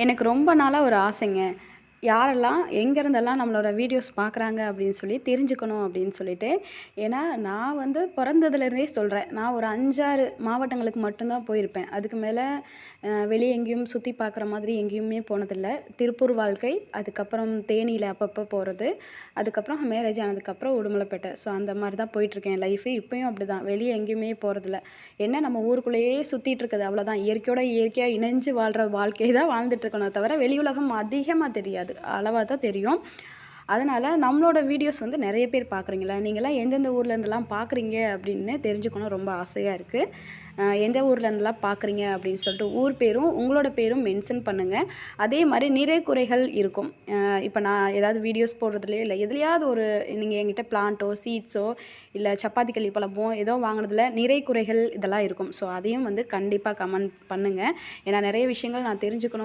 எனக்கு ரொம்ப நாளா ஒரு ஆசைங்க. யாரெல்லாம் எங்கேருந்தெல்லாம் நம்மளோட வீடியோஸ் பார்க்குறாங்க அப்படின்னு சொல்லி தெரிஞ்சுக்கணும் அப்படின்னு சொல்லிட்டு. ஏன்னா, நான் வந்து பொறந்ததுலேருந்தே சொல்றேன். நான் ஒரு 5, 6 மாவட்டங்களுக்கு மட்டும் தான் போயிருப்பேன். அதுக்கு மேல வெளிய எங்கேயும் சுத்தி பார்க்குற மாதிரி எங்கேயுமே போனதில்ல. திருப்பூர் வாழ்க்கை, அதுக்கப்புறம் தேனியில அப்பப்போ போறது, அதுக்கப்புறம் மேரேஜ் ஆனதுக்கப்புறம் உடுமலைப்பேட்டை. ஸோ அந்த மாரி தான் போயிட்டுருக்கேன் லைஃபு. இப்பயும் அப்படிதான். வெளிய எங்கேயுமே போறதில்ல. என்ன நம்ம ஊருக்குள்ளேயே சுத்திட்டு இருக்குது அவ்வளோதான். இயற்கையோட இயற்கையா இணைஞ்சு வாழ்ற வாழ்க்கைய தான் வாழ்ந்துட்டு இருக்கனோ தவிர, வெளி உலகம் அதிகமா தெரியாது. அளவா தான் தெரியும். அதனால நம்மளோட வீடியோஸ் வந்து நெறைய பேர் பார்க்குறீங்களா? நீங்கலாம் எந்தெந்த ஊர்லேருந்துலாம் பார்க்குறீங்க அப்படின்னு தெரிஞ்சுக்கணும் ரொம்ப ஆசையா இருக்கு. எந்த ஊர்லேருந்துலாம் பார்க்குறீங்க அப்படின்னு சொல்லிட்டு ஊர் பேரும், உங்களோட பேரும் மென்ஷன் பண்ணுங்க. அதே மாரி நிறை குறைகள் இருக்கும். இப்ப நான் ஏதாவது வீடியோஸ் போடுறதுலயோ, இல்ல எதுலயாவது ஒரு நீங்க என்கிட்ட பிளான்ட்டோ, சீட்ஸோ, இல்ல சப்பாத்தி கள்ளி பழமோ ஏதோ வாங்குனதுல நிறை குறைகள் இதெல்லாம் இருக்கும். ஸோ அதையும் வந்து கண்டிப்பா கமெண்ட் பண்ணுங்க. ஏன்னா நெறைய விஷயங்கள் நான் தெரிஞ்சுக்கணும்